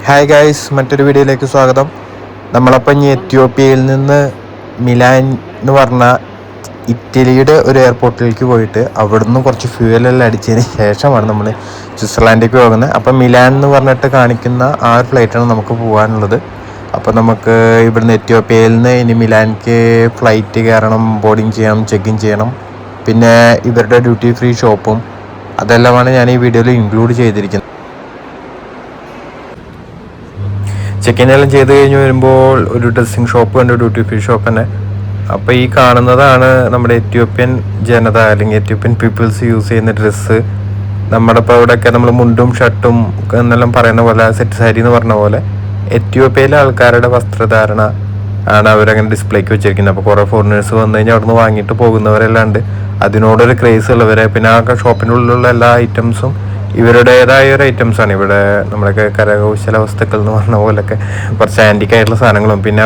Hi guys, മറ്റൊരു വീഡിയോയിലേക്ക് സ്വാഗതം. നമ്മളപ്പോൾ ഇനി എത്യോപ്യയിൽ നിന്ന് മിലാൻ എന്ന് പറഞ്ഞ ഇറ്റലിയുടെ ഒരു എയർപോർട്ടിലേക്ക് പോയിട്ട് അവിടുന്ന് കുറച്ച് ഫ്യൂവലെല്ലാം അടിച്ചതിന് ശേഷമാണ് നമ്മൾ സ്വിറ്റ്സർലാൻഡിലേക്ക് പോകുന്നത്. അപ്പോൾ മിലാൻ എന്ന് പറഞ്ഞിട്ട് കാണിക്കുന്ന ആ ഒരു ഫ്ലൈറ്റാണ് നമുക്ക് പോകാനുള്ളത്. അപ്പോൾ നമുക്ക് ഇവിടുന്ന് എത്യോപ്യയിൽ നിന്ന് ഇനി മിലാനിക്ക് ഫ്ലൈറ്റ് കയറണം, ബോർഡിങ് ചെയ്യണം, ചെക്ക് ഇൻ ചെയ്യണം. പിന്നെ ഇവരുടെ ഡ്യൂട്ടി ഫ്രീ ഷോപ്പും അതെല്ലാമാണ് ഞാൻ ഈ വീഡിയോയിൽ ഇൻക്ലൂഡ് ചെയ്തിരിക്കുന്നത്. ചെക്ക് എല്ലാം ചെയ്ത് കഴിഞ്ഞ് വരുമ്പോൾ ഒരു ഡ്രസ്സിങ് ഷോപ്പ് ഉണ്ട്, ഡ്യൂട്ടി ഫ്രീ ഷോപ്പ് തന്നെ. അപ്പോൾ ഈ കാണുന്നതാണ് നമ്മുടെ എത്യോപ്യൻ ജനത അല്ലെങ്കിൽ എത്യോപ്യൻ പീപ്പിൾസ് യൂസ് ചെയ്യുന്ന ഡ്രസ്സ്. നമ്മുടെ ഇപ്പോൾ ഇവിടെയൊക്കെ നമ്മൾ മുണ്ടും ഷർട്ടും എന്നെല്ലാം പറയുന്ന പോലെ, സെറ്റ് സാരി എന്ന് പറഞ്ഞ പോലെ എത്യോപ്യയിലെ ആൾക്കാരുടെ വസ്ത്രധാരണ ആണ് അവരങ്ങനെ ഡിസ്പ്ലേക്ക് വെച്ചിരിക്കുന്നത്. അപ്പോൾ കുറേ ഫോറിനേഴ്സ് വന്നു കഴിഞ്ഞാൽ അവിടെ നിന്ന് വാങ്ങിയിട്ട് പോകുന്നവരെല്ലാം ഉണ്ട്. അതിനോടൊരു ക്രേസ് ഉള്ളവരെ. പിന്നെ ആ ഷോപ്പിൻ്റെ ഉള്ളിലുള്ള എല്ലാ ഐറ്റംസും ഇവരുടേതായ ഒരു ഐറ്റംസാണ്. ഇവിടെ നമ്മുടെ കരകൗശല വസ്തുക്കൾ എന്ന് പറഞ്ഞ പോലൊക്കെ കുറച്ച് ആൻറ്റിക്കായിട്ടുള്ള സാധനങ്ങളും പിന്നെ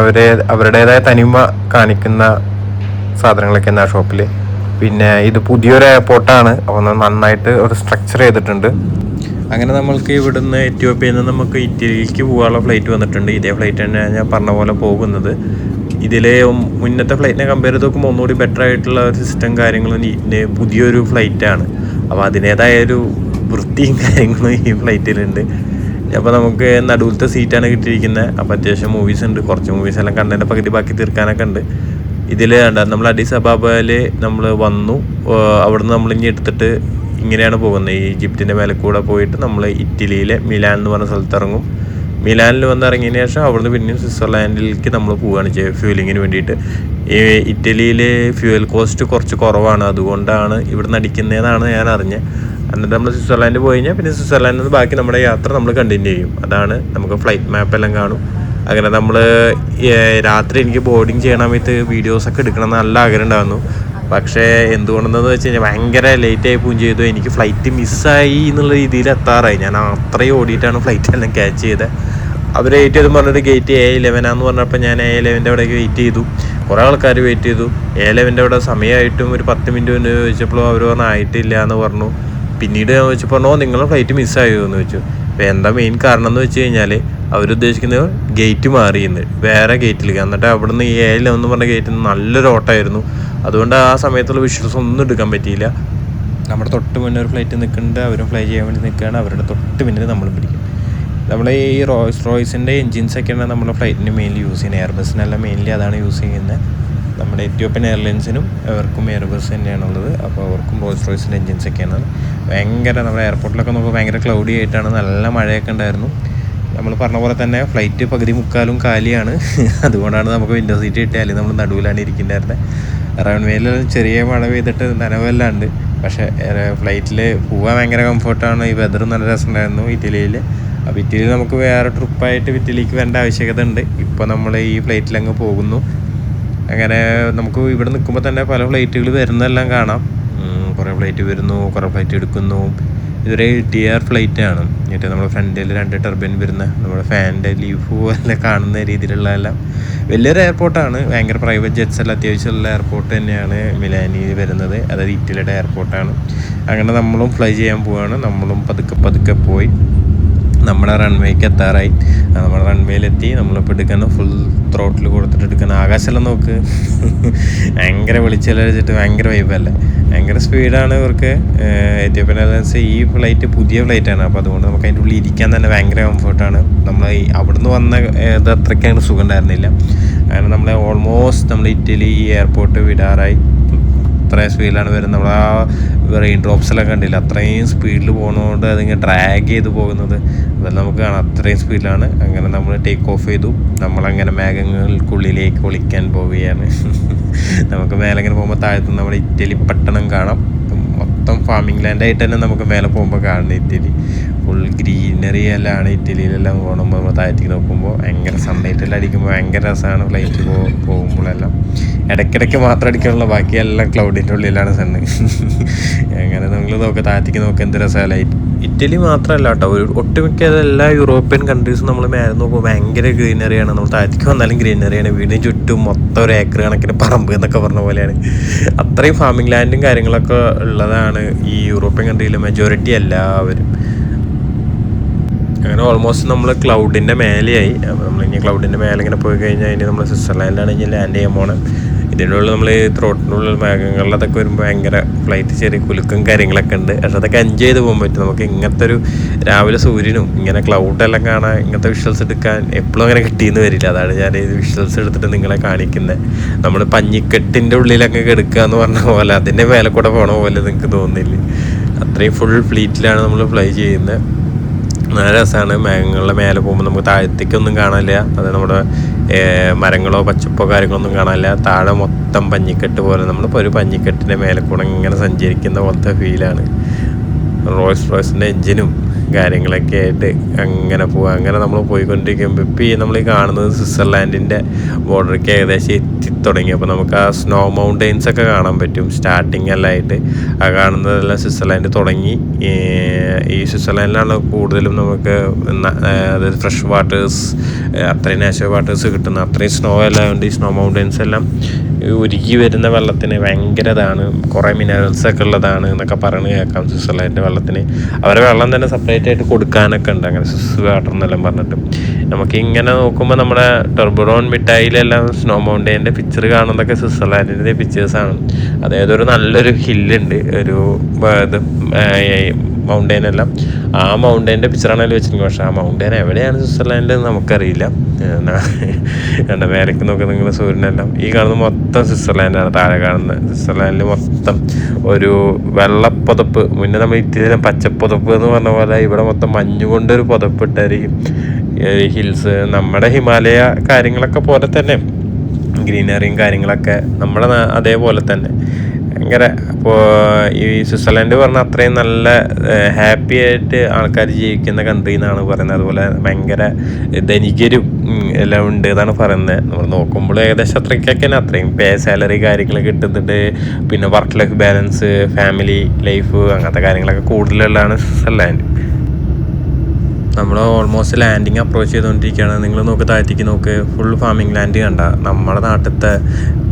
അവരുടേതായ തനിമ കാണിക്കുന്ന സാധനങ്ങളൊക്കെ ഉണ്ട് ആ ഷോപ്പിൽ. പിന്നെ ഇത് പുതിയൊരു എയർപോർട്ടാണ്, ഒന്ന് നന്നായിട്ട് ഒരു സ്ട്രക്ചർ ചെയ്തിട്ടുണ്ട്. അങ്ങനെ നമ്മൾക്ക് ഇവിടുന്ന് എത്യോപ്യയിൽ നിന്ന് നമുക്ക് ഇറ്റലിക്ക് പോകാനുള്ള ഫ്ലൈറ്റ് വന്നിട്ടുണ്ട്. ഇതേ ഫ്ലൈറ്റ് തന്നെ ഞാൻ പറഞ്ഞ പോലെ പോകുന്നത്. ഇതിൽ മുന്നത്തെ ഫ്ലൈറ്റിനെ കമ്പയർ ചെയ്ത് നോക്കുമ്പോൾ ഒന്നുകൂടി ബെറ്റർ ആയിട്ടുള്ള ഒരു സിസ്റ്റം കാര്യങ്ങളും പുതിയൊരു ഫ്ലൈറ്റാണ്. അപ്പോൾ അതിൻ്റേതായൊരു വൃത്തിയും കാര്യങ്ങളും ഈ ഫ്ലൈറ്റിലുണ്ട്. അപ്പോൾ നമുക്ക് നടുവിലത്തെ സീറ്റാണ് കിട്ടിയിരിക്കുന്നത്. അപ്പോൾ അത്യാവശ്യം മൂവീസ് ഉണ്ട്, കുറച്ച് മൂവീസ് എല്ലാം കണ്ടതിൻ്റെ പകുതി ബാക്കി തീർക്കാനൊക്കെ ഉണ്ട്. ഇതിൽ നമ്മൾ അഡീസ് അബാബയിൽ നമ്മൾ വന്നു. അവിടുന്ന് നമ്മളിങ്ങി എടുത്തിട്ട് ഇങ്ങനെയാണ് പോകുന്നത്. ഈ ഈജിപ്തിൻ്റെ മേലെ കൂടെ പോയിട്ട് നമ്മൾ ഇറ്റലിയിലെ മിലാൻ എന്ന് പറഞ്ഞ സ്ഥലത്ത് ഇറങ്ങും. മിലാനിൽ വന്ന് ഇറങ്ങിയതിന് ശേഷം അവിടുന്ന് പിന്നെയും സ്വിറ്റ്സർലാൻഡിലേക്ക് നമ്മൾ പോവുകയാണ് ചെയ്യുക ഫ്യൂലിങ്ങിന് വേണ്ടിയിട്ട്. ഈ ഇറ്റലിയിൽ ഫ്യൂവൽ കോസ്റ്റ് കുറച്ച് കുറവാണ്, അതുകൊണ്ടാണ് ഇവിടുന്ന് അടിക്കുന്നതെന്നാണ് ഞാൻ അറിഞ്ഞത്. എന്നിട്ട് നമ്മൾ സ്വിറ്റ്സർലാൻഡ് പോയി കഴിഞ്ഞാൽ പിന്നെ സ്വിറ്റ്സർലാൻഡിൽ നിന്ന് ബാക്കി നമ്മുടെ യാത്ര നമ്മൾ കണ്ടിന്യൂ ചെയ്യും. അതാണ് നമുക്ക് ഫ്ലൈറ്റ് മാപ്പെല്ലാം കാണും. അങ്ങനെ നമ്മൾ രാത്രി എനിക്ക് ബോർഡിങ് ചെയ്യണ സമയത്ത് വീഡിയോസൊക്കെ എടുക്കണം നല്ല ആഗ്രഹം ഉണ്ടായിരുന്നു. പക്ഷേ എന്തുകൊണ്ടെന്ന് വെച്ച് കഴിഞ്ഞാൽ ഭയങ്കര ലേറ്റായി പോവുകയും ചെയ്തു. എനിക്ക് ഫ്ലൈറ്റ് മിസ്സായി എന്നുള്ള രീതിയിൽ എത്താറായി. ഞാൻ അത്രയും ഓടിയിട്ടാണ് ഫ്ലൈറ്റ് എല്ലാം ക്യാച്ച് ചെയ്തത്. അവർ വെയിറ്റ് ചെയ്തെന്ന് പറഞ്ഞിട്ട് ഗേറ്റ് A11 പറഞ്ഞപ്പോൾ ഞാൻ A11 അവിടേക്ക് വെയിറ്റ് ചെയ്തു. കുറേ ആൾക്കാർ വെയിറ്റ് ചെയ്തു. A11 അവിടെ സമയമായിട്ടും ഒരു 10 മിനിറ്റ് മുന്നേ ചോദിച്ചപ്പോൾ അവർ പറഞ്ഞു ആയിട്ടില്ല എന്ന് പറഞ്ഞു. പിന്നീട് ഞാൻ ചോദിച്ചു പറഞ്ഞു നിങ്ങളുടെ ഫ്ലൈറ്റ് മിസ്സായോ എന്ന് ചോദിച്ചു. അപ്പോൾ എന്താ മെയിൻ കാരണം എന്ന് വെച്ച് കഴിഞ്ഞാൽ അവരുദ്ദേശിക്കുന്നത് ഗേറ്റ് മാറിയെന്ന് വേറെ ഗേറ്റിലേക്ക്. എന്നിട്ട് അവിടെ നിന്ന് A11 പറഞ്ഞ ഗേറ്റിൽ നിന്ന് നല്ലൊരു ഓട്ടമായിരുന്നു. അതുകൊണ്ട് ആ സമയത്തുള്ള വിഷ്വൽസ് ഒന്നും എടുക്കാൻ പറ്റിയില്ല. നമ്മുടെ തൊട്ട് മുന്നേ ഒരു ഫ്ലൈറ്റ് നിൽക്കുന്നുണ്ട്, അവരും ഫ്ലൈ ചെയ്യാൻ വേണ്ടി നിൽക്കുകയാണ്. അവരുടെ തൊട്ട് മുന്നിൽ നമ്മൾ പിടിക്കും. നമ്മുടെ ഈ റോയ്സിൻ്റെ എൻജിൻസൊക്കെയാണ് നമ്മുടെ ഫ്ലൈറ്റിന് മെയിൻലി യൂസ് ചെയ്യുന്നത്. എയർബസിനെല്ലാം മെയിൻലി അതാണ് യൂസ് ചെയ്യുന്നത്. നമ്മുടെ എത്യോപ്യൻ എയർലൈൻസിനും അവർക്കും എയർബസ് തന്നെയാണുള്ളത്. അപ്പോൾ അവർക്കും റോയ്സിൻ്റെ എൻജിൻസൊക്കെയാണ്. ഭയങ്കര നമ്മുടെ എയർപോർട്ടിലൊക്കെ നോക്കുമ്പോൾ ഭയങ്കര ക്ലൗഡി ആയിട്ടാണ്, നല്ല മഴയൊക്കെ ഉണ്ടായിരുന്നു. നമ്മൾ പറഞ്ഞ പോലെ തന്നെ ഫ്ലൈറ്റ് പകുതി മുക്കാലും കാലിയാണ്. അതുകൊണ്ടാണ് നമുക്ക് വിൻഡോ സീറ്റ് കിട്ടിയാൽ, അല്ലെങ്കിൽ നമ്മൾ നടുവിലാണ് ഇരിക്കേണ്ടായിരുന്നത്. റൺവേയിൽ ചെറിയ മഴ പെയ്തിട്ട് നനവെല്ലാം ഉണ്ട്. പക്ഷേ ഫ്ലൈറ്റിൽ പോകാൻ ഭയങ്കര കംഫർട്ടാണ്. ഈ വെതർ നല്ല രസമുണ്ടായിരുന്നു ഇറ്റലിയിൽ. അപ്പോൾ ഇറ്റലിയിൽ നമുക്ക് വേറെ ട്രിപ്പായിട്ട് ഇറ്റലിക്ക് വരേണ്ട ആവശ്യകത ഉണ്ട്. ഇപ്പോൾ നമ്മൾ ഈ ഫ്ലൈറ്റിലങ്ങ് പോകുന്നു. അങ്ങനെ നമുക്ക് ഇവിടെ നിൽക്കുമ്പോൾ തന്നെ പല ഫ്ലൈറ്റുകൾ വരുന്നതെല്ലാം കാണാം. കുറേ ഫ്ലൈറ്റ് വരുന്നു, കുറേ ഫ്ലൈറ്റ് എടുക്കുന്നു. ഇതൊരു TR ഫ്ലൈറ്റാണ്. എന്നിട്ട് നമ്മുടെ ഫ്രണ്ടിൽ 2 ടർബൈൻ വരുന്ന നമ്മുടെ ഫാനിൻ്റെ ലീഫ് പോലെ കാണുന്ന രീതിയിലുള്ള എല്ലാം വലിയൊരു എയർപോർട്ടാണ്. ഭയങ്കര പ്രൈവറ്റ് ജെറ്റ്സ് എല്ലാം അത്യാവശ്യമുള്ള എയർപോർട്ട് തന്നെയാണ് മിലാനിൽ വരുന്നത്. അതായത് ഇറ്റലിയുടെ എയർപോർട്ടാണ്. അങ്ങനെ നമ്മളും ഫ്ലൈ ചെയ്യാൻ പോവുകയാണ്. നമ്മളും പതുക്കെ പോയി നമ്മുടെ റൺവേക്ക് എത്താറായി. നമ്മുടെ റൺവേയിലെത്തി. നമ്മളിപ്പോൾ എടുക്കുന്ന ഫുൾ ത്രോട്ടിൽ കൊടുത്തിട്ട് എടുക്കുന്ന ആകാശമെല്ലാം നോക്ക്. ഭയങ്കര വെളിച്ചെല്ലാം ഭയങ്കര വൈബല്ലേ, ഭയങ്കര സ്പീഡാണ് ഇവർക്ക്. എത്യോപ്യൻ എയർലൈൻസ് ഈ ഫ്ലൈറ്റ് പുതിയ ഫ്ലൈറ്റാണ്. അപ്പോൾ അതുകൊണ്ട് നമുക്ക് അതിൻ്റെ ഉള്ളിൽ ഇരിക്കാൻ തന്നെ ഭയങ്കര കംഫർട്ടാണ്. നമ്മൾ അവിടുന്ന് വന്ന ഇത് അത്രയ്ക്ക് സുഖം ഉണ്ടായിരുന്നില്ല. അങ്ങനെ നമ്മൾ ഓൾമോസ്റ്റ് നമ്മൾ ഇറ്റലി ഈ എയർപോർട്ട് വിടാറായി. അത്രയും സ്പീഡിലാണ് വരുന്നത്. നമ്മൾ ആ റെയിൻ ഡ്രോപ്സെല്ലാം കണ്ടില്ല, അത്രയും സ്പീഡിൽ പോകുന്നതുകൊണ്ട് അതിങ്ങനെ ഡ്രാഗ് ചെയ്ത് പോകുന്നത് അതെല്ലാം നമുക്ക് കാണാം. അത്രയും സ്പീഡിലാണ്. അങ്ങനെ നമ്മൾ ടേക്ക് ഓഫ് ചെയ്തു. നമ്മളങ്ങനെ മേഘങ്ങൾക്കുള്ളിലേക്ക് ഒളിക്കാൻ പോവുകയാണ്. നമുക്ക് മേലെ ഇങ്ങനെ പോകുമ്പോൾ താഴത്ത് നമ്മുടെ ഇറ്റലി പട്ടണം കാണാം. മൊത്തം ഫാമിംഗ് ലാൻഡായിട്ട് തന്നെ നമുക്ക് മേലെ പോകുമ്പോൾ കാണുന്നത് ഇറ്റലി ഫുൾ ഗ്രീനറി എല്ലാമാണ്. ഇറ്റലിയിലെല്ലാം പോകുമ്പോൾ നമ്മൾ താഴത്തേക്ക് നോക്കുമ്പോൾ ഭയങ്കര സൺലൈറ്റെല്ലാം അടിക്കുമ്പോൾ ഭയങ്കര രസമാണ്. ഫ്ലൈറ്റ് പോകുമ്പോഴെല്ലാം ഇടയ്ക്കിടയ്ക്ക് മാത്രം അടിക്കാനുള്ള, ബാക്കിയെല്ലാം ക്ലൗഡിൻ്റെ ഉള്ളിലാണ് സണ്ണ്. അങ്ങനെ നമ്മൾ താഴത്തേക്ക് നോക്കുക എന്ത് രസമാണ്. ഇറ്റലി മാത്രമല്ല കേട്ടോ, ഒട്ടുമിക്ക എല്ലാ യൂറോപ്യൻ കൺട്രീസും നമ്മൾ മേലെ നോക്കുമ്പോൾ ഭയങ്കര ഗ്രീനറിയാണ്. നമ്മൾ താഴത്തേക്ക് വന്നാലും ഗ്രീനറിയാണ്. വീടിന് ചുറ്റും മൊത്തം ഒരു ഏക്കർ കണക്കിന് പറമ്പ് എന്നൊക്കെ പറഞ്ഞ പോലെയാണ്. അത്രയും ഫാമിംഗ് ലാൻഡും കാര്യങ്ങളൊക്കെ ഉള്ളതാണ് ഈ യൂറോപ്യൻ കൺട്രിയിലെ മെജോറിറ്റി എല്ലാവരും. അങ്ങനെ ഓൾമോസ്റ്റ് നമ്മൾ ക്ലൗഡിൻ്റെ മേലെയായി. അപ്പോൾ നമ്മളിനി ക്ലൗഡിൻ്റെ മേലെ ഇങ്ങനെ പോയി കഴിഞ്ഞാൽ ഇനി നമ്മൾ സ്വിറ്റ്സർലാൻഡിലാണ് ഇനി ലാൻഡ് ചെയ്യാൻ പോകണം. ഇതിനുള്ളിൽ നമ്മൾ ഈ ത്രോട്ടിനുള്ളിൽ മേഘങ്ങളിലതൊക്കെ വരുമ്പോൾ ഭയങ്കര ഫ്ലൈറ്റ് ചെറിയ കുലുക്കും കാര്യങ്ങളൊക്കെ ഉണ്ട്. പക്ഷെ അതൊക്കെ എൻജോയ് ചെയ്ത് പോകാൻ പറ്റും. നമുക്ക് ഇങ്ങനത്തെ ഒരു രാവിലെ സൂര്യനും ഇങ്ങനെ ക്ലൗഡെല്ലാം കാണാൻ ഇങ്ങനത്തെ വിഷ്വൽസ് എടുക്കാൻ എപ്പോഴും അങ്ങനെ കിട്ടിയെന്ന് വരില്ല. അതാണ് ഞാൻ ഈ വിഷ്വൽസ് എടുത്തിട്ട് നിങ്ങളെ കാണിക്കുന്നത്. നമ്മൾ പഞ്ഞിക്കെട്ടിൻ്റെ ഉള്ളിലൊക്കെ എടുക്കുക എന്ന് പറഞ്ഞ പോലെ അതിൻ്റെ മേലെ കൂടെ പോകണ പോലെ നിങ്ങൾക്ക് തോന്നില്ലേ? അത്രയും ഫുൾ ഫ്ലീറ്റിലാണ് നമ്മൾ ഫ്ലൈ ചെയ്യുന്നത്. നല്ല രസമാണ്. മേഘങ്ങളുടെ മേലെ പോകുമ്പോൾ നമുക്ക് താഴത്തേക്കൊന്നും കാണില്ല. അത് നമ്മുടെ മരങ്ങളോ പച്ചപ്പോ കാര്യങ്ങളൊന്നും കാണില്ല. താഴെ മൊത്തം പഞ്ഞിക്കെട്ട് പോലെ നമ്മളിപ്പോൾ ഒരു പഞ്ഞിക്കെട്ടിൻ്റെ മേലെ കൂടെ ഇങ്ങനെ സഞ്ചരിക്കുന്ന പോലത്തെ ഫീലാണ്. റോയ്സിൻ്റെ എഞ്ചിനും കാര്യങ്ങളൊക്കെ ആയിട്ട് അങ്ങനെ പോവുക. അങ്ങനെ നമ്മൾ പോയിക്കൊണ്ടിരിക്കുമ്പോൾ ഇപ്പോൾ ഈ നമ്മൾ ഈ കാണുന്നത് സ്വിറ്റ്സർലാൻഡിൻ്റെ ബോർഡർക്ക് ഏകദേശം എത്തിത്തുടങ്ങി. അപ്പോൾ നമുക്ക് ആ സ്നോ മൗണ്ടെയ്ൻസ് ഒക്കെ കാണാൻ പറ്റും സ്റ്റാർട്ടിങ് എല്ലാം ആയിട്ട്. ആ കാണുന്നതെല്ലാം സ്വിറ്റ്സർലാൻഡ് തുടങ്ങി. ഈ സ്വിറ്റ്സർലാൻഡിലാണ് കൂടുതലും നമുക്ക് അതായത് ഫ്രഷ് വാട്ടേഴ്സ്, അത്രയും നാച്ചുറൽ വാട്ടേഴ്സ് കിട്ടുന്നത്. അത്രയും സ്നോ എല്ലാം ഉണ്ട്. ഈ സ്നോ മൗണ്ടെയ്ൻസ് എല്ലാം ഉരുകി വരുന്ന വെള്ളത്തിന് ഭയങ്കര ഇതാണ്, കുറേ മിനറൽസൊക്കെ ഉള്ളതാണ് എന്നൊക്കെ പറഞ്ഞ് കേൾക്കാം സ്വിറ്റ്സർലാൻഡിൻ്റെ വെള്ളത്തിന്. അവരെ വെള്ളം തന്നെ സെപ്പറേറ്റ് ആയിട്ട് കൊടുക്കാനൊക്കെ ഉണ്ട്, അങ്ങനെ സ്വിസ് വാട്ടർ എന്നെല്ലാം പറഞ്ഞിട്ട്. നമുക്ക് ഇങ്ങനെ നോക്കുമ്പോൾ നമ്മുടെ ടെർബറോൺ മിഠായിലെല്ലാം സ്നോ മൗണ്ടെയിൻ്റെ പിക്ചർ കാണുന്നതൊക്കെ സ്വിറ്റ്സർലാൻഡിൻ്റെ പിക്ചേഴ്സാണ്. അതായത് ഒരു നല്ലൊരു ഹില്ലുണ്ട്, ഒരു ഇത് മൗണ്ടെയിനെല്ലാം. ആ മൗണ്ടെയിൻ്റെ പിക്ചറാണെങ്കിലും വെച്ചിരിക്കുന്നത്. പക്ഷേ ആ മൗണ്ടെയിൻ എവിടെയാണ് സ്വിറ്റ്സർലാൻഡ് നമുക്കറിയില്ല. കണ്ട മേലേക്ക് നോക്കുക നിങ്ങൾ സൂര്യനെല്ലാം. ഈ കാണുന്ന മൊത്തം സ്വിറ്റ്സർലാൻഡാണ്. താഴെ കാണുന്നത് സ്വിറ്റ്സർലാൻഡിൽ മൊത്തം ഒരു വെള്ളപ്പുതപ്പ്, മുന്നേ നമ്മൾ ഇത്തിരി പച്ചപ്പുതപ്പ് എന്ന് പറഞ്ഞ പോലെ ഇവിടെ മൊത്തം മഞ്ഞുകൊണ്ടൊരു പുതപ്പിട്ടായിരിക്കും. ഹിൽസ് നമ്മുടെ ഹിമാലയ കാര്യങ്ങളൊക്കെ പോലെ തന്നെ, ഗ്രീനറിയും കാര്യങ്ങളൊക്കെ നമ്മുടെ അതേപോലെ തന്നെ ഭയങ്കര. അപ്പോൾ ഈ സ്വിറ്റ്സർലാൻഡ് പറഞ്ഞാൽ അത്രയും നല്ല ഹാപ്പി ആയിട്ട് ആൾക്കാർ ജീവിക്കുന്ന കൺട്രി എന്നാണ് പറയുന്നത്. അതുപോലെ ഭയങ്കര ധനികരും എല്ലാം ഉണ്ട് എന്നാണ് പറയുന്നത്. നമ്മൾ നോക്കുമ്പോൾ ഏകദേശം അത്രയ്ക്കൊക്കെ അത്രയും സാലറി കാര്യങ്ങൾ കിട്ടുന്നുണ്ട്. പിന്നെ work life balance, family life, അങ്ങനത്തെ കാര്യങ്ങളൊക്കെ കൂടുതലുള്ളതാണ് സ്വിറ്റ്സർലാൻഡ്. നമ്മൾ ഓൾമോസ്റ്റ് ലാൻഡിങ് അപ്രോച്ച് ചെയ്തുകൊണ്ടിരിക്കുകയാണ്. നിങ്ങൾ നോക്ക്, താഴത്തേക്ക് നോക്ക്, ഫുൾ ഫാമിംഗ് ലാൻഡ് കണ്ട. നമ്മുടെ നാട്ടിലത്തെ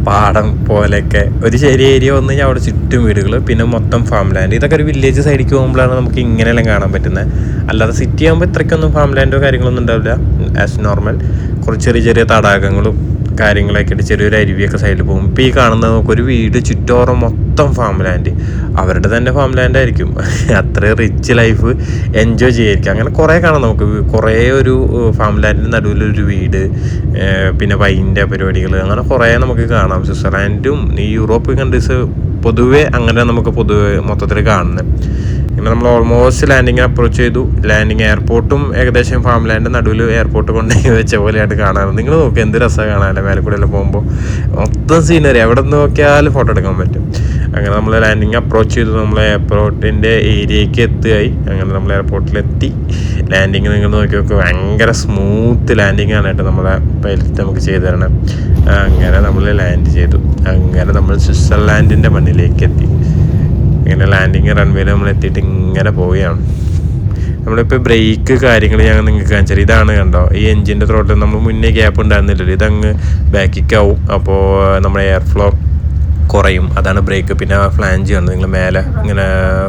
പാടം പോലെയൊക്കെ ഒരു ചെറിയ ഏരിയ വന്നു കഴിഞ്ഞാൽ അവിടെ ചുറ്റും വീടുകൾ, പിന്നെ മൊത്തം ഫാം ലാൻഡ്. ഇതൊക്കെ ഒരു വില്ലേജ് സൈഡിലേക്ക് പോകുമ്പോഴാണ് നമുക്ക് ഇങ്ങനെയെല്ലാം കാണാൻ പറ്റുന്നത്. അല്ലാതെ സിറ്റി ആകുമ്പോൾ ഇത്രയ്ക്കൊന്നും ഫാം ലാൻഡോ കാര്യങ്ങളൊന്നും ഉണ്ടാവില്ല. ആസ് നോർമൽ കുറച്ച് ചെറിയ ചെറിയ തടാകങ്ങളും കാര്യങ്ങളൊക്കെ ആയിട്ട് ചെറിയൊരു അരുവിയൊക്കെ സൈഡിൽ പോകും. ഇപ്പോൾ ഈ കാണുന്നത് നമുക്കൊരു വീട് ചുറ്റോറം മൊത്തം ഫാം ലാൻഡ്, അവരുടെ തന്നെ ഫാം ലാൻഡ് ആയിരിക്കും. അത്രയും റിച്ച് ലൈഫ് എൻജോയ് ചെയ്യായിരിക്കും. അങ്ങനെ കുറേ കാണാം നമുക്ക്. കുറേ ഒരു ഫാം ലാൻഡിന് നടുവിലൊരു വീട്, പിന്നെ വൈൻ്റെ പരിപാടികൾ, അങ്ങനെ കുറേ നമുക്ക് കാണാം. സ്വിറ്റ്സർലാൻഡും ഈ യൂറോപ്യൻ കൺട്രീസ് പൊതുവെ അങ്ങനെ നമുക്ക് പൊതുവെ മൊത്തത്തിൽ കാണുന്നത്. ഇങ്ങനെ നമ്മൾ ഓൾമോസ്റ്റ് ലാൻഡിങ് അപ്രോച്ച് ചെയ്തു. ലാൻഡിങ് എയർപോർട്ടും ഏകദേശം ഫാം ലാൻഡ് നടുവിൽ എയർപോർട്ട് കൊണ്ടുപോയി വെച്ച പോലെയായിട്ട് കാണാറ്. നിങ്ങൾ നോക്കി എന്ത് രസമാണ് കാണാനല്ലേ മേലെ കൂടെ എല്ലാം പോകുമ്പോൾ. മൊത്തം സീനറി, എവിടെ നിന്ന് നോക്കിയാലും ഫോട്ടോ എടുക്കാൻ പറ്റും. അങ്ങനെ നമ്മൾ ലാൻഡിങ് അപ്രോച്ച് ചെയ്തു. നമ്മൾ എയർപോർട്ടിൻ്റെ ഏരിയയ്ക്ക് എത്തുകയായി. അങ്ങനെ നമ്മൾ എയർപോർട്ടിലെത്തി. ലാൻഡിങ് നിങ്ങൾ നോക്കി നോക്കുക, ഭയങ്കര സ്മൂത്ത് ലാൻഡിങ് ആണ് കേട്ടോ. നമ്മളെ പൈലറ്റ് നമുക്ക് ചെയ്തു തരണം. അങ്ങനെ നമ്മൾ ലാൻഡ് ചെയ്തു. അങ്ങനെ നമ്മൾ സ്വിറ്റ്സർലാൻഡിൻ്റെ മണ്ണിലേക്ക് എത്തി. ഇങ്ങനെ ലാൻഡിങ് റൺവേയിൽ നമ്മൾ എത്തിയിട്ട് ഇങ്ങനെ പോവുകയാണ്. നമ്മളിപ്പോൾ ബ്രേക്ക് കാര്യങ്ങൾ ഞാൻ നിങ്ങൾക്ക് കാണിച്ചാൽ ഇതാണ് കണ്ടോ, ഈ എൻജിൻ്റെ ത്രോട്ടിൽ നമ്മൾ മുന്നേ ഗ്യാപ്പ് ഉണ്ടായിരുന്നില്ലല്ലോ, ഇതങ്ങ് ബാക്കിക്കാവും. അപ്പോൾ നമ്മുടെ എയർ ഫ്ലോ കുറയും, അതാണ് ബ്രേക്ക്. പിന്നെ ഫ്ലാഞ്ച് കണ്ട് നിങ്ങൾ മേലെ ഇങ്ങനെ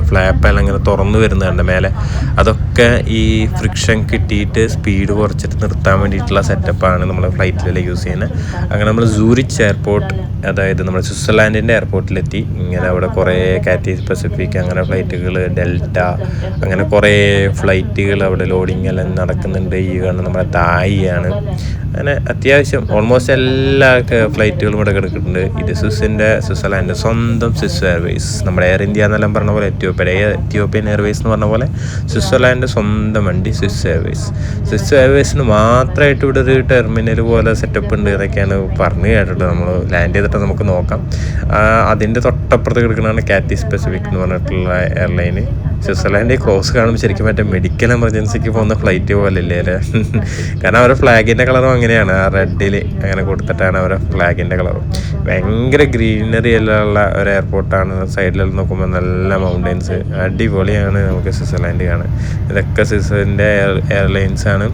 ഫ്ലാപ്പെല്ലാം ഇങ്ങനെ തുറന്നു വരുന്നുണ്ട് മേലെ. അതൊക്കെ ഈ ഫ്രിക്ഷൻ കിട്ടിയിട്ട് സ്പീഡ് കുറച്ചിട്ട് നിർത്താൻ വേണ്ടിയിട്ടുള്ള സെറ്റപ്പാണ് നമ്മൾ ഫ്ലൈറ്റിലെല്ലാം യൂസ് ചെയ്യുന്നത്. അങ്ങനെ നമ്മൾ സൂറിച്ച് എയർപോർട്ട്, അതായത് നമ്മൾ സ്വിറ്റ്സർലാൻഡിൻ്റെ എയർപോർട്ടിലെത്തി. ഇങ്ങനെ അവിടെ കുറേ കാറ്റി പസഫിക് അങ്ങനെ ഫ്ലൈറ്റുകൾ, ഡെൽറ്റ, അങ്ങനെ കുറേ ഫ്ലൈറ്റുകൾ അവിടെ ലോഡിങ് എല്ലാം നടക്കുന്നുണ്ട്. ഈ കാണുന്ന നമ്മുടെ തായിയാണ്. അങ്ങനെ അത്യാവശ്യം ഓൾമോസ്റ്റ് എല്ലാ ഫ്ലൈറ്റുകളും ഇവിടെ കിടക്കുന്നുണ്ട്. ഇത് സ്വിറ്റ്സർലാൻഡ് സ്വന്തം സ്വിസ് എയർവേസ്, നമ്മുടെ എയർ ഇന്ത്യ എന്നെല്ലാം പറഞ്ഞ പോലെ എത്യോപ്യൻ എയർവേസ് എന്ന് പറഞ്ഞ പോലെ സ്വിറ്റ്സർലാൻഡ് സ്വന്തം വണ്ടി സ്വിസ് എയർവേസ്. സ്വിസ് എയർവേസിന് മാത്രമായിട്ട് ഇവിടെ ഒരു ടെർമിനൽ പോലെ സെറ്റപ്പ് ഉണ്ട് എന്നൊക്കെയാണ് പറഞ്ഞു കേട്ടിട്ടുള്ളത്. നമ്മൾ ലാൻഡ് ചെയ്തിട്ട് നമുക്ക് നോക്കാം. അതിൻ്റെ തൊട്ടപ്പുറത്ത് കിടക്കുന്നതാണ് കാറ്റി പസഫിക് എന്ന് പറഞ്ഞിട്ടുള്ള എയർലൈന്. സ്വിറ്റ്സർലാൻഡിൽ ക്രോസ് കാണുമ്പോൾ ശരിക്കും മറ്റേ മെഡിക്കൽ എമർജൻസിക്ക് പോകുന്ന ഫ്ലൈറ്റ് പോലെ ഇല്ലേ അല്ലേ? കാരണം അവരുടെ ഫ്ലാഗിൻ്റെ കളറും അങ്ങനെയാണ്, ആ റെഡിൽ അങ്ങനെ കൊടുത്തിട്ടാണ് അവരുടെ ഫ്ലാഗിൻ്റെ കളറും. ഭയങ്കര ഗ്രീനറി എല്ലാം ഉള്ള ഒരു എയർപോർട്ടാണ്. സൈഡിലെല്ലാം നോക്കുമ്പോൾ നല്ല മൗണ്ടെയ്ൻസ്, അടിപൊളിയാണ് നമുക്ക് സ്വിറ്റ്സർലാൻഡ് കാണാൻ. ഇതൊക്കെ സ്വിറ്റ്സർലാൻഡിൻ്റെ എയർലൈൻസാണ്.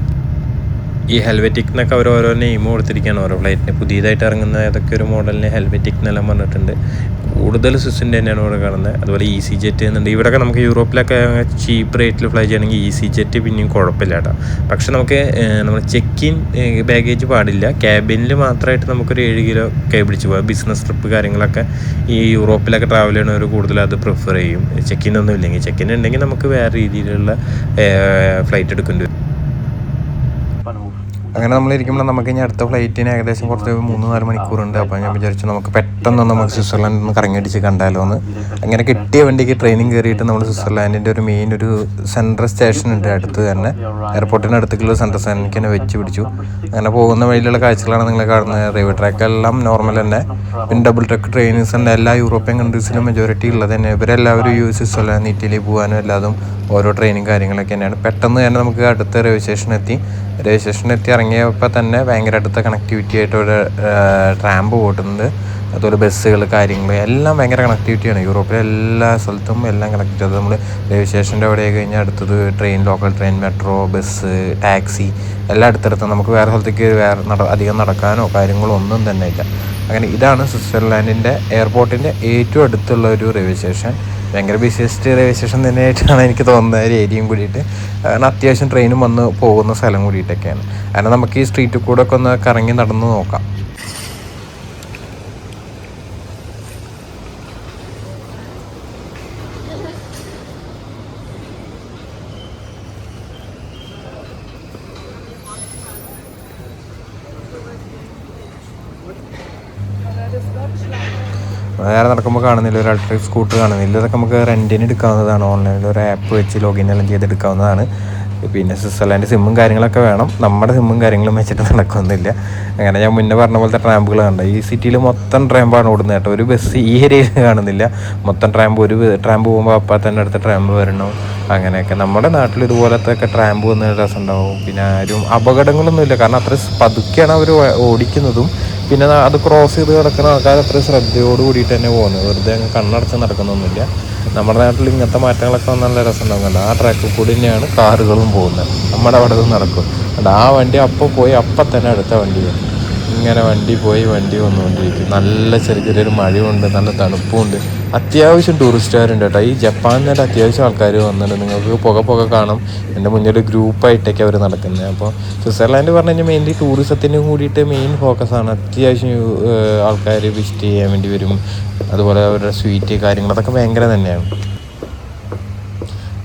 ഈ ഹെൽവെറ്റിക് എന്നൊക്കെ ഓരോ നെയിം കൊടുത്തിരിക്കുകയാണ് ഓരോ ഫ്ലൈറ്റിന്. പുതിയതായിട്ട് ഇറങ്ങുന്ന ഏതൊക്കെ ഒരു മോഡലിന് ഹെൽവെറ്റിക് എന്നെല്ലാം പറഞ്ഞിട്ടുണ്ട്. കൂടുതൽ സ്വിസ്സിൻ്റെ തന്നെയാണ് ഇവിടെ കാണുന്നത്. അതുപോലെ ഈസി ജെറ്റ് എന്നുണ്ട്. ഇവിടെയൊക്കെ നമുക്ക് യൂറോപ്പിലൊക്കെ ചീപ്പ് റേറ്റിൽ ഫ്ലൈ ചെയ്യണമെങ്കിൽ ഈസി ജെറ്റ് പിന്നെയും കുഴപ്പമില്ല കേട്ടോ. പക്ഷെ നമുക്ക് നമ്മൾ ചെക്ക് ഇൻ ബാഗേജ് പാടില്ല. ക്യാബിനിൽ മാത്രമായിട്ട് നമുക്കൊരു 7 കിലോ കൈ പിടിച്ച് പോകാം. ബിസിനസ് ട്രിപ്പ് കാര്യങ്ങളൊക്കെ ഈ യൂറോപ്പിലൊക്കെ ട്രാവൽ ചെയ്യണവർ കൂടുതൽ അത് പ്രിഫർ ചെയ്യും. ചെക്ക് ഇൻ ഒന്നും ഇല്ലെങ്കിൽ. ചെക്ക് ഇൻ ഉണ്ടെങ്കിൽ നമുക്ക് വേറെ രീതിയിലുള്ള ഫ്ലൈറ്റ് എടുക്കേണ്ടി വരും. അങ്ങനെ നമ്മളിരിക്കുമ്പോൾ നമുക്ക് ഇനി അടുത്ത ഫ്ലൈറ്റിന് ഏകദേശം കുറച്ച് 3-4 മണിക്കൂറുണ്ട്. അപ്പോൾ ഞാൻ വിചാരിച്ചു നമുക്ക് പെട്ടെന്ന് നമുക്ക് സ്വിറ്റ്സർലാൻഡിൽ നിന്ന് കറങ്ങിയടിച്ച് കണ്ടാലോ എന്ന്. അങ്ങനെ കിട്ടിയ വണ്ടിക്ക് ട്രെയിനിങ് കയറിയിട്ട് നമ്മൾ സ്വിറ്റ്സർലാൻഡിൻ്റെ ഒരു മെയിൻ ഒരു സെൻട്രൽ സ്റ്റേഷൻ ഉണ്ട് അടുത്ത് തന്നെ. എയർപോർട്ടിന് അടുത്തേക്കുള്ള സെൻട്രൽ സ്റ്റേഷനിലേക്ക് തന്നെ വെച്ച് പിടിച്ചു. അങ്ങനെ പോകുന്ന വഴിയിലുള്ള കാഴ്ചകളാണ് നിങ്ങൾ കാണുന്നത്. റെയിൽവേ ട്രാക്കെല്ലാം നോർമൽ തന്നെ. പിന്നെ ഡബിൾ ട്രക്ക് ട്രെയിൻസ് ഉണ്ട്. എല്ലാ യൂറോപ്യൻ കൺട്രീസിലും മെജോറിറ്റി ഉള്ളത് തന്നെ. ഇവരെല്ലാവരും സ്വിറ്റ്സർലാൻഡ്, ഇറ്റലി പോകാനും എല്ലാതും ഓരോ ട്രെയിനും കാര്യങ്ങളൊക്കെ തന്നെയാണ്. പെട്ടെന്ന് തന്നെ നമുക്ക് അടുത്ത റെയിൽവേ സ്റ്റേഷനെത്തി ഇറങ്ങിയപ്പോൾ തന്നെ ഭയങ്കര അടുത്ത കണക്ടിവിറ്റി ആയിട്ട് ഒരു ട്രാമ്പ് ഓടുന്നുണ്ട്. അതുപോലെ ബസ്സുകൾ കാര്യങ്ങൾ എല്ലാം ഭയങ്കര കണക്ടിവിറ്റിയാണ്. യൂറോപ്പിലെ എല്ലാ സ്ഥലത്തും എല്ലാം കണക്റ്റ്. അത് നമ്മൾ റെയിൽവേ സ്റ്റേഷൻ്റെ അവിടെ കഴിഞ്ഞാൽ അടുത്തത് train, local train, metro, bus, taxi എല്ലാം അടുത്തടുത്ത്. നമുക്ക് വേറെ സ്ഥലത്തേക്ക് അധികം നടക്കാനോ കാര്യങ്ങളോ ഒന്നും തന്നെ ഇല്ല. അങ്ങനെ ഇതാണ് സ്വിറ്റ്സർലാൻഡിൻ്റെ എയർപോർട്ടിൻ്റെ ഏറ്റവും അടുത്തുള്ള ഒരു റെയിൽവേ സ്റ്റേഷൻ. ഭയങ്കര ബിസിയസ്റ്റ് റെയിൽവേ സ്റ്റേഷൻ തന്നെയായിട്ടാണ് എനിക്ക് തോന്നുന്നത്. ഒരു ഏരിയയും കൂടിയിട്ട്. കാരണം അത്യാവശ്യം ട്രെയിനും വന്ന് പോകുന്ന സ്ഥലം കൂടിയിട്ടൊക്കെയാണ്. കാരണം നമുക്ക് ഈ സ്ട്രീറ്റിൽ കൂടെ ഒക്കെ ഒന്ന് കറങ്ങി നടന്ന് നോക്കാം. വേറെ നടക്കുമ്പോൾ കാണുന്നില്ല, ഒരു ഇലക്ട്രിക് സ്കൂട്ടർ കാണുന്നില്ല. ഇതൊക്കെ നമുക്ക് റെൻറ്റിന് എടുക്കാവുന്നതാണ്. ഓൺലൈനിൽ ഒരു ആപ്പ് വെച്ച് ലോഗിൻ എല്ലാം ചെയ്തെടുക്കാവുന്നതാണ്. പിന്നെ സ്വിറ്റ്സർലാൻഡ് സിമ്മും കാര്യങ്ങളൊക്കെ വേണം. നമ്മുടെ സിമ്മും കാര്യങ്ങളും വെച്ചിട്ട് നടക്കുന്നില്ല. അങ്ങനെ ഞാൻ മുന്നേ പറഞ്ഞ പോലത്തെ ട്രാമ്പുകൾ കണ്ട ഈ സിറ്റിയിൽ മൊത്തം ട്രാമ്പാണ് ഓടുന്നത് കേട്ടോ. ഒരു ബസ് ഈ ഏരിയയിൽ കാണുന്നില്ല. മൊത്തം ട്രാമ്പ്. ഒരു ട്രാമ്പ് പോകുമ്പോൾ അപ്പം തന്നെ അടുത്ത ട്രാമ്പ് വരണം. അങ്ങനെയൊക്കെ നമ്മുടെ നാട്ടിൽ ഇതുപോലത്തെ ഒക്കെ ട്രാമ്പ് വന്ന രസം ഉണ്ടാവും. പിന്നെ ആരും അപകടങ്ങളൊന്നുമില്ല. കാരണം അത്ര പതുക്കെയാണ് അവർ ഓടിക്കുന്നതും. പിന്നെ അത് ക്രോസ് ചെയ്ത് കിടക്കുന്ന ആൾക്കാർ അത്ര ശ്രദ്ധയോട് കൂടിയിട്ട് തന്നെ പോകുന്നത്. വെറുതെ അങ്ങ് കണ്ണടച്ച് നടക്കുന്നൊന്നുമില്ല. നമ്മുടെ നാട്ടിൽ ഇങ്ങനത്തെ മാറ്റങ്ങളൊക്കെ നല്ല രസം ഉണ്ടാകുന്നുണ്ട്. ആ ട്രാക്കിൽ കൂടി തന്നെയാണ് കാറുകളും പോകുന്നത്. നമ്മുടെ അവിടെ നിന്ന് നടക്കും. ആ വണ്ടി അപ്പോൾ പോയി അപ്പം തന്നെ അടുത്ത വണ്ടി വരും. ഇങ്ങനെ വണ്ടി പോയി വണ്ടി വന്നുകൊണ്ടിരിക്കും. നല്ല ചെറിയൊരു മഴയുണ്ട്, നല്ല തണുപ്പുമുണ്ട്. അത്യാവശ്യം ടൂറിസ്റ്റുകാരുണ്ട് കേട്ടോ. ഈ ജപ്പാനിൽ തന്നെ അത്യാവശ്യം ആൾക്കാർ വന്നിട്ടുണ്ട്. നിങ്ങൾക്ക് പുക കാണാം. എൻ്റെ മുന്നിൽ ഗ്രൂപ്പായിട്ടൊക്കെ അവർ നടക്കുന്നത്. അപ്പോൾ സ്വിറ്റ്സർലാൻഡ് പറഞ്ഞു കഴിഞ്ഞാൽ മെയിൻലി ടൂറിസത്തിന് കൂടിയിട്ട് മെയിൻ ഫോക്കസാണ്. അത്യാവശ്യം ആൾക്കാർ വിസിറ്റ് ചെയ്യാൻ വേണ്ടി വരും. അതുപോലെ അവരുടെ സ്വീറ്റ് കാര്യങ്ങൾ അതൊക്കെ ഭയങ്കര തന്നെയാണ്.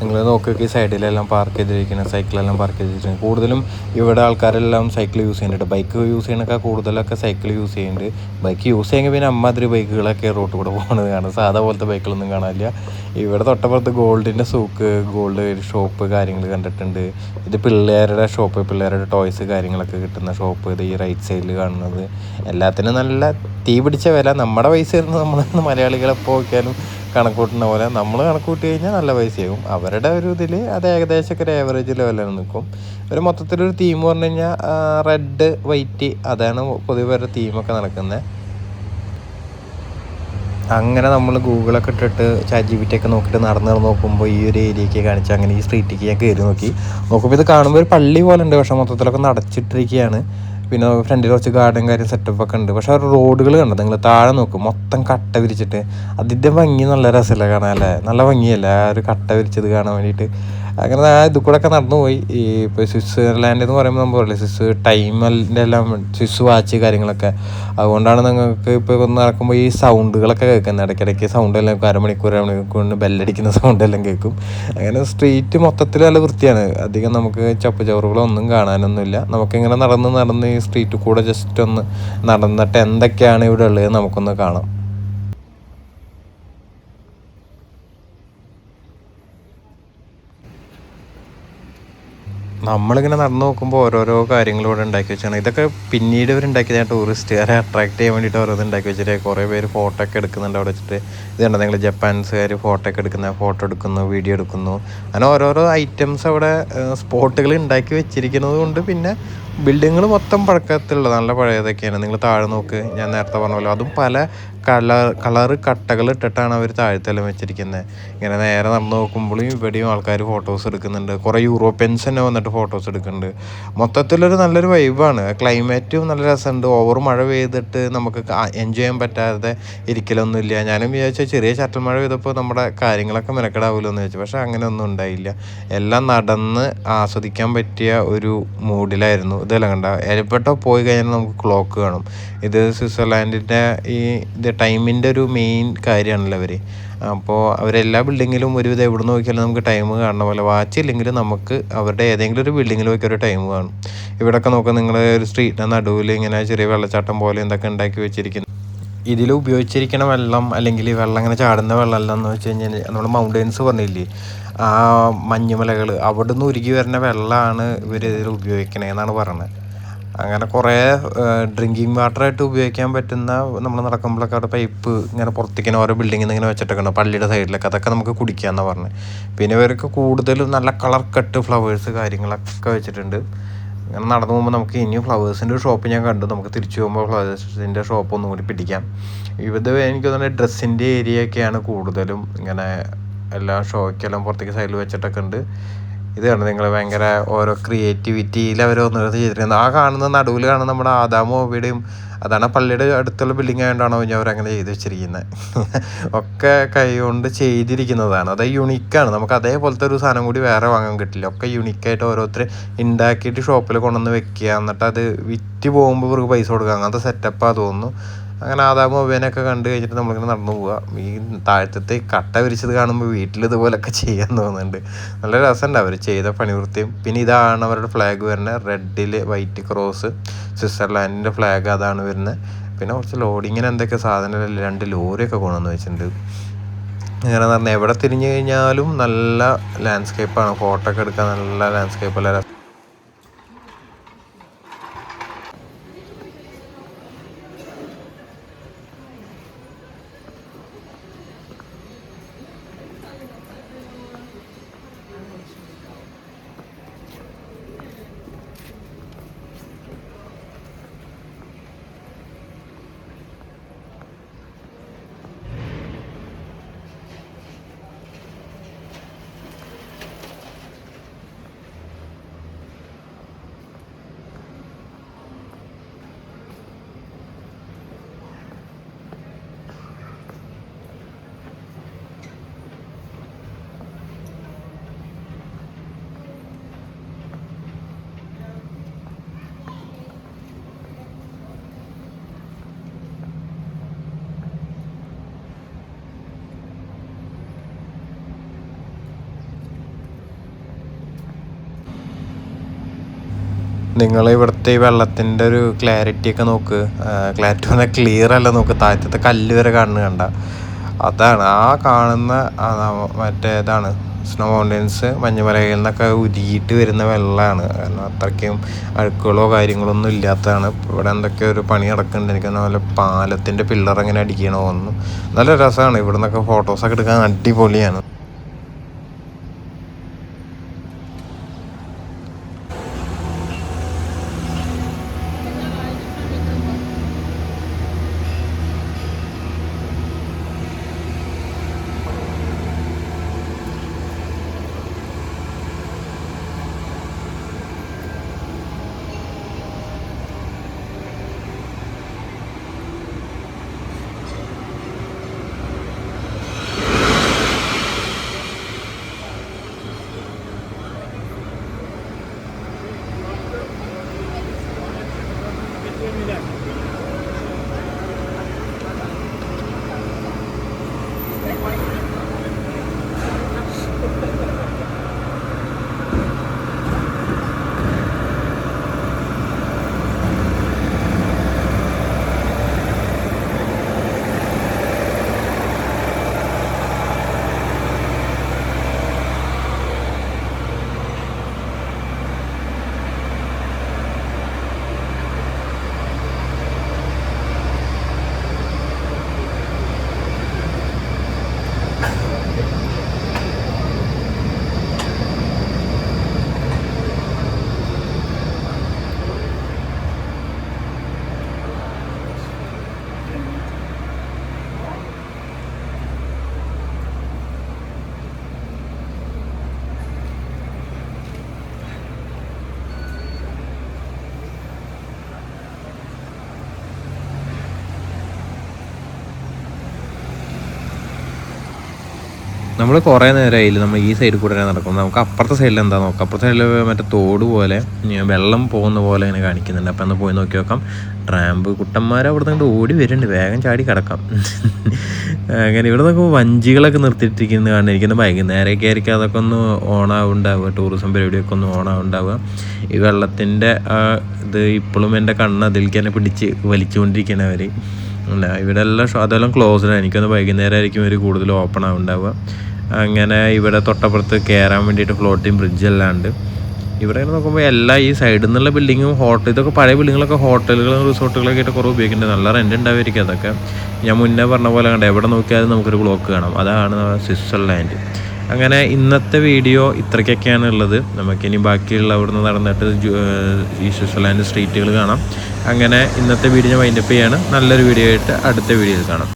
നിങ്ങൾ നോക്കി സൈഡിലെല്ലാം പാർക്ക് ചെയ്തിരിക്കുന്ന സൈക്കിളെല്ലാം പാർക്ക് ചെയ്തിരിക്കുന്നത്. കൂടുതലും ഇവിടെ ആൾക്കാരെല്ലാം സൈക്കിൾ യൂസ് ചെയ്യുന്നുണ്ട്. ബൈക്ക് യൂസ് ചെയ്യണൊക്കെ കൂടുതലൊക്കെ സൈക്കിൾ യൂസ് ചെയ്യുന്നുണ്ട്. ബൈക്ക് യൂസ് ചെയ്യുമെങ്കിൽ പിന്നെ അമ്മാതിരി ബൈക്കുകളൊക്കെ റോട്ടിൽ കൂടെ പോകുന്നത് കാണും. സാധാ പോലത്തെ ബൈക്കുകളൊന്നും കാണാനില്ല. ഇവിടെ തൊട്ടപ്പുറത്ത് ഗോൾഡിൻ്റെ ഗോൾഡ് ഷോപ്പ് കാര്യങ്ങൾ കണ്ടിട്ടുണ്ട്. ഇത് പിള്ളേരുടെ ഷോപ്പ്, പിള്ളേരുടെ ടോയ്സ് കാര്യങ്ങളൊക്കെ കിട്ടുന്ന ഷോപ്പ്. ഇത് ഈ റൈറ്റ് സൈഡിൽ കാണുന്നത് എല്ലാത്തിനും നല്ല തീ പിടിച്ച വില. നമ്മുടെ പൈസ ഇരുന്ന് നമ്മൾ മലയാളികളെപ്പോൾ നോക്കിയാലും കണക്ക് കൂട്ടുന്ന പോലെ നമ്മൾ കണക്ക് കൂട്ടി കഴിഞ്ഞാൽ നല്ല പൈസയാകും. അവരുടെ ഒരു ഇതിൽ അത് ഏകദേശമൊക്കെ ഒരു ആവറേജ് ലെവലിൽ നിൽക്കും. ഒരു മൊത്തത്തിലൊരു തീം പറഞ്ഞു കഴിഞ്ഞാൽ റെഡ്, വൈറ്റ് അതാണ് പൊതുവെ ഒരു തീമൊക്കെ നടക്കുന്നത്. അങ്ങനെ നമ്മൾ ഗൂഗിളൊക്കെ ഇട്ടിട്ട് ChatGPT ഒക്കെ നോക്കിയിട്ട് നടന്ന് നോക്കുമ്പോൾ ഈ ഒരു ഏരിയയ്ക്ക് കാണിച്ച് അങ്ങനെ ഈ സ്ട്രീറ്റിലേക്ക് ഞാൻ കയറി നോക്കുമ്പോൾ ഇത് കാണുമ്പോൾ ഒരു പള്ളി പോലെ ഉണ്ട്. പക്ഷേ മൊത്തത്തിലൊക്കെ നടച്ചിട്ടിരിക്കുകയാണ്. പിന്നെ ഫ്രണ്ടിൽ കുറച്ച് ഗാർഡൻ സെറ്റപ്പൊക്കെ ഉണ്ട്. പക്ഷേ ആ റോഡുകൾ കണ്ടത് നിങ്ങൾ താഴെ നോക്കും, മൊത്തം കട്ട വിരിച്ചിട്ട്. അതിൻ്റെ ഭംഗി നല്ല രസമല്ല കാണാൻ അല്ലേ? നല്ല ഭംഗിയല്ല ആ ഒരു കട്ട വിരിച്ചത് കാണാൻ വേണ്ടിയിട്ട്. അങ്ങനെ ആ ഇത് കൂടെ ഒക്കെ നടന്നു പോയി. ഈ ഇപ്പോൾ സ്വിറ്റ്സർലാൻഡ് എന്ന് പറയുമ്പോൾ നമ്മൾ പറയില്ലേ സ്വിസ് ടൈമിൻ്റെ എല്ലാം സ്വിസ് വാച്ച് കാര്യങ്ങളൊക്കെ. അതുകൊണ്ടാണ് നിങ്ങൾക്ക് ഇപ്പോൾ ഒന്ന് നടക്കുമ്പോൾ ഈ സൗണ്ടുകളൊക്കെ കേൾക്കുന്നത്. ഇടയ്ക്കിടയ്ക്ക് സൗണ്ടെല്ലാം അരമണിക്കൂർ കൊണ്ട് ബെല്ലടിക്കുന്ന സൗണ്ടെല്ലാം കേൾക്കും. അങ്ങനെ സ്ട്രീറ്റ് മൊത്തത്തിൽ നല്ല വൃത്തിയാണ്. അധികം നമുക്ക് ചപ്പ് ചവറുകളൊന്നും കാണാനൊന്നുമില്ല. നമുക്കിങ്ങനെ നടന്ന് ഈ സ്ട്രീറ്റിൽ കൂടെ ജസ്റ്റ് ഒന്ന് നടന്നിട്ട് എന്തൊക്കെയാണ് ഇവിടെ ഉള്ളത് നമുക്കൊന്ന് കാണാം. നമ്മളിങ്ങനെ നടന്നു നോക്കുമ്പോൾ ഓരോരോ കാര്യങ്ങളും ഇവിടെ ഉണ്ടാക്കി വെച്ചാണ്. ഇതൊക്കെ പിന്നീട് ഇവരുണ്ടാക്കിയതാണ് ടൂറിസ്റ്റുകാരെ അട്രാക്ട് ചെയ്യാൻ വേണ്ടിയിട്ട് ഓരോന്ന് ഉണ്ടാക്കി വെച്ചിട്ട് കുറേ പേര് ഫോട്ടോ ഒക്കെ എടുക്കുന്നുണ്ട് അവിടെ വെച്ചിട്ട്. ഇതുണ്ട് നിങ്ങൾ ജപ്പാൻസുകാർ ഫോട്ടോ ഒക്കെ ഫോട്ടോ എടുക്കുന്നു, വീഡിയോ എടുക്കുന്നു. അങ്ങനെ ഓരോരോ ഐറ്റംസ് അവിടെ സ്പോട്ടുകൾ ഉണ്ടാക്കി വെച്ചിരിക്കുന്നത് കൊണ്ട് പിന്നെ ബിൽഡിങ്ങുകൾ മൊത്തം പഴക്കത്തിലുള്ള നല്ല പഴയതൊക്കെയാണ്. നിങ്ങൾ താഴെ നോക്ക്, ഞാൻ നേരത്തെ പറഞ്ഞ പോലെ അതും പല കളറ് കട്ടകൾ ഇട്ടിട്ടാണ് അവർ താഴത്തെല്ലാം വെച്ചിരിക്കുന്നത്. ഇങ്ങനെ നേരെ നടന്ന് നോക്കുമ്പോഴും ഇവിടെയും ആൾക്കാർ ഫോട്ടോസ് എടുക്കുന്നുണ്ട്. കുറേ യൂറോപ്യൻസ് തന്നെ വന്നിട്ട് ഫോട്ടോസ് എടുക്കുന്നുണ്ട്. മൊത്തത്തിലൊരു നല്ലൊരു വൈബാണ്. ക്ലൈമറ്റും നല്ല രസമുണ്ട്. ഓവർ മഴ പെയ്തിട്ട് നമുക്ക് എൻജോയ് ചെയ്യാൻ പറ്റാതെ ഇരിക്കലൊന്നുമില്ല. ഞാനും വിചാരിച്ച ചെറിയ ചാറ്റൽ മഴ പെയ്തപ്പോൾ നമ്മുടെ കാര്യങ്ങളൊക്കെ മെനക്കെടാവുമല്ലോ എന്ന് വെച്ചു. പക്ഷേ അങ്ങനെയൊന്നും ഉണ്ടായില്ല. എല്ലാം നടന്ന് ആസ്വദിക്കാൻ പറ്റിയ ഒരു മൂഡിലായിരുന്നു. ഇതെല്ലാം കണ്ട എവിടെ പോയി കഴിഞ്ഞാൽ നമുക്ക് ക്ലോക്ക് കാണും. ഇത് സ്വിറ്റ്സർലാൻഡിൻ്റെ ഇത് ടൈമിൻ്റെ ഒരു മെയിൻ കാര്യമാണല്ലോ അവർ. അപ്പോൾ അവരെല്ലാ ബിൽഡിങ്ങിലും ഒരുവിധം എവിടെ നോക്കിയാലും നമുക്ക് ടൈം കാണുന്ന പോലെ, വാച്ച് ഇല്ലെങ്കിലും നമുക്ക് അവരുടെ ഏതെങ്കിലും ഒരു ബിൽഡിങ്ങിൽ നോക്കിയ ഒരു ടൈം കാണും. ഇവിടെയൊക്കെ നോക്കുക നിങ്ങൾ, ഒരു സ്ട്രീറ്റിൻ്റെ നടുവിൽ ഇങ്ങനെ ചെറിയ വെള്ളച്ചാട്ടം പോലെ എന്തൊക്കെ ഉണ്ടാക്കി വെച്ചിരിക്കുന്നു. ഇതിൽ ഉപയോഗിച്ചിരിക്കുന്ന വെള്ളം, അല്ലെങ്കിൽ വെള്ളം ഇങ്ങനെ ചാടുന്ന വെള്ളമല്ല എന്ന് വെച്ച് കഴിഞ്ഞാൽ നമ്മൾ മൗണ്ടെയ്ൻസ് പറഞ്ഞില്ലേ, ആ മഞ്ഞുമലകൾ അവിടെ നിന്ന് ഉരുകി വരുന്ന വെള്ളമാണ് ഇവർ ഇതിൽ ഉപയോഗിക്കണേന്നാണ് പറയുന്നത്. അങ്ങനെ കുറേ ഡ്രിങ്കിങ് വാട്ടറായിട്ട് ഉപയോഗിക്കാൻ പറ്റുന്ന, നമ്മൾ നടക്കുമ്പോഴൊക്കെ അവിടെ പൈപ്പ് ഇങ്ങനെ പുറത്തേക്കിങ്ങനെ ഓരോ ബിൽഡിങ്ങിൽ നിന്ന് ഇങ്ങനെ വെച്ചിട്ടൊക്കെ ഉണ്ട് പള്ളിയുടെ സൈഡിലൊക്കെ. അതൊക്കെ നമുക്ക് കുടിക്കാമെന്നാണ് പറഞ്ഞത്. പിന്നെ ഇവർക്ക് കൂടുതലും നല്ല കളർ കട്ട് ഫ്ലവേഴ്സ് കാര്യങ്ങളൊക്കെ വെച്ചിട്ടുണ്ട്. അങ്ങനെ നടന്നു പോകുമ്പോൾ നമുക്ക് ഇനിയും ഫ്ലവേഴ്സിൻ്റെ ഒരു ഷോപ്പ് ഞാൻ കണ്ടു. നമുക്ക് തിരിച്ചു പോകുമ്പോൾ ഫ്ലവേഴ്സിൻ്റെ ഷോപ്പ് ഒന്നും കൂടി പിടിക്കാം. ഇത് എനിക്ക് തോന്നുന്നത് ഡ്രസ്സിൻ്റെ ഏരിയയൊക്കെയാണ് കൂടുതലും. ഇങ്ങനെ എല്ലാ ഷോയ്ക്കെല്ലാം പുറത്തേക്ക് സൈഡിൽ വെച്ചിട്ടൊക്കെ ഉണ്ട്. ഇതാണ് നിങ്ങൾ ഭയങ്കര ഓരോ ക്രിയേറ്റിവിറ്റിയിൽ അവർ ഒന്ന് ചെയ്തിരിക്കുന്നത്. ആ കാണുന്ന നടുവിൽ കാണുന്ന നമ്മുടെ ആദാമും ഹവ്വയുടെയും, അതാണ് പള്ളിയുടെ അടുത്തുള്ള ബിൽഡിംഗ് ആയതുകൊണ്ടാണോ ഇനി അവരങ്ങനെ ചെയ്ത് വെച്ചിരിക്കുന്നത്. ഒക്കെ കൈ കൊണ്ട് ചെയ്തിരിക്കുന്നതാണ്. അത് യുണീക്കാണ്. നമുക്ക് അതേപോലത്തെ ഒരു സാധനം കൂടി വേറെ വാങ്ങാൻ കിട്ടില്ല. ഒക്കെ യുണീക്കായിട്ട് ഓരോരുത്തർ ഉണ്ടാക്കിയിട്ട് ഷോപ്പിൽ കൊണ്ടുവന്ന് വെക്കുക, എന്നിട്ട് അത് വിറ്റ് പോകുമ്പോൾ ഇവർക്ക് പൈസ കൊടുക്കുക. അങ്ങനത്തെ സെറ്റപ്പാണ് തോന്നുന്നു. അങ്ങനെ ആദാമും ഹവ്വേനെയൊക്കെ കണ്ടു കഴിഞ്ഞിട്ട് നമ്മളിങ്ങനെ നടന്നു പോവുക. ഈ താഴത്തെ കട്ട വിരിച്ചത് കാണുമ്പോൾ വീട്ടിൽ ഇതുപോലൊക്കെ ചെയ്യാൻ തോന്നുന്നുണ്ട്. നല്ല രസമുണ്ട് അവർ ചെയ്ത പണിവൃത്തിയും. പിന്നെ ഇതാണ് അവരുടെ ഫ്ലാഗ് വരുന്നത്, റെഡിൽ വൈറ്റ് ക്രോസ്, സ്വിറ്റ്സർലാൻഡിൻ്റെ ഫ്ലാഗ് അതാണ് വരുന്നത്. പിന്നെ കുറച്ച് ലോഡിങ്ങിന് എന്തൊക്കെ സാധനം 2 ലോറിയൊക്കെ കൊണ്ടുവന്ന് വെച്ചിട്ടുണ്ട്. അങ്ങനെ പറഞ്ഞാൽ എവിടെ തിരിഞ്ഞു കഴിഞ്ഞാലും നല്ല ലാൻഡ്സ്കേപ്പാണ്. ഫോട്ടോ ഒക്കെ എടുക്കാൻ നല്ല ലാൻഡ്സ്കേപ്പ്, നല്ല നിങ്ങൾ ഇവിടുത്തെ ഈ വെള്ളത്തിൻ്റെ ഒരു ക്ലാരിറ്റിയൊക്കെ നോക്ക്. ക്ലാരിറ്റി പറഞ്ഞാൽ ക്ലിയർ അല്ല. നോക്ക്, താഴത്തെ കല്ല് വരെ കാണുന്നത് കണ്ട. അതാണ് ആ കാണുന്ന മറ്റേതാണ് സ്നോ മൗണ്ടെയ്ൻസ്, മഞ്ഞുമലയിൽ നിന്നൊക്കെ ഉരുകിയിട്ട് വരുന്ന വെള്ളമാണ്. കാരണം അത്രയ്ക്കും അഴുക്കുകളോ കാര്യങ്ങളൊന്നും ഇല്ലാത്തതാണ്. ഇവിടെ എന്തൊക്കെയോ ഒരു പണി നടക്കുന്നുണ്ട്. എനിക്ക് നല്ല പാലത്തിൻ്റെ പില്ലർ അങ്ങനെ അടിക്കണോ ഒന്നും. നല്ല രസമാണ്. ഇവിടെ നിന്നൊക്കെ ഫോട്ടോസൊക്കെ എടുക്കാൻ അടിപൊളിയാണ്. നമ്മൾ കുറേ നേരമായില്ല നമ്മൾ ഈ സൈഡിൽ കൂടെ നടക്കും. നമുക്ക് അപ്പുറത്തെ സൈഡിൽ എന്താ നോക്കാം. അപ്പുറത്തെ സൈഡിൽ മറ്റേ തോട് പോലെ വെള്ളം പോകുന്ന പോലെ ഇങ്ങനെ കാണിക്കുന്നുണ്ട്. അപ്പം ഒന്ന് പോയി നോക്കി നോക്കാം. ട്രാമ്പ് കുട്ടന്മാർ അവിടെ നിന്ന് ഓടി വരുന്നുണ്ട്. വേഗം ചാടി കിടക്കാം. അങ്ങനെ ഇവിടെ നോക്കുമ്പോൾ വഞ്ചികളൊക്കെ നിർത്തിയിട്ടിരിക്കുന്നത് കാണുന്നിരിക്കുന്നത്. വൈകുന്നേരമൊക്കെ ആയിരിക്കും അതൊക്കെ ഒന്ന് ഓണാവുണ്ടാവുക. ടൂറിസം പരിപാടിയൊക്കെ ഒന്ന് ഓണാവുണ്ടാവുക. ഈ വെള്ളത്തിൻ്റെ ഇത് ഇപ്പോഴും എൻ്റെ കണ്ണ് അതിലേക്ക് തന്നെ പിടിച്ച് വലിച്ചുകൊണ്ടിരിക്കണവർ. ഇവിടെ എല്ലാം അതെല്ലാം ക്ലോസ്ഡാണ്. എനിക്കൊന്ന് വൈകുന്നേരമായിരിക്കും ഒരു കൂടുതൽ ഓപ്പൺ ആവുണ്ടാവുക. അങ്ങനെ ഇവിടെ തൊട്ടപ്പുറത്ത് കയറാൻ വേണ്ടിയിട്ട് ഫ്ലോട്ടിങ് ബ്രിഡ്ജെല്ലാം ഉണ്ട്. ഇവിടെ നോക്കുമ്പോൾ എല്ലാ ഈ സൈഡിൽ നിന്നുള്ള ബിൽഡിങ്ങും ഇതൊക്കെ പഴയ ബിൽഡിങ്ങുകളൊക്കെ ഹോട്ടലുകളും റിസോർട്ടുകളൊക്കെ ആയിട്ട് കുറവ് ഉപയോഗിക്കുന്നുണ്ട്. നല്ല റെൻ്റ് ഉണ്ടാവുമായിരിക്കും. അതൊക്കെ ഞാൻ മുന്നേ പറഞ്ഞ പോലെ കണ്ട എവിടെ നോക്കിയാലും നമുക്കൊരു ബ്ലോക്ക് കാണാം. അതാണ് സ്വിറ്റ്സർലാൻഡ്. അങ്ങനെ ഇന്നത്തെ വീഡിയോ ഇത്രയ്ക്കൊക്കെയാണ് ഉള്ളത്. നമുക്കിനി ബാക്കിയുള്ള അവിടുന്ന് നടന്നിട്ട് ഈ സ്വിറ്റ്സർലാൻഡ് സ്ട്രീറ്റുകൾ കാണാം. അങ്ങനെ ഇന്നത്തെ വീഡിയോ ഞാൻ വൈൻഡപ്പ് ചെയ്യാണ്. നല്ലൊരു വീഡിയോ ആയിട്ട് അടുത്ത വീഡിയോയിൽ കാണാം.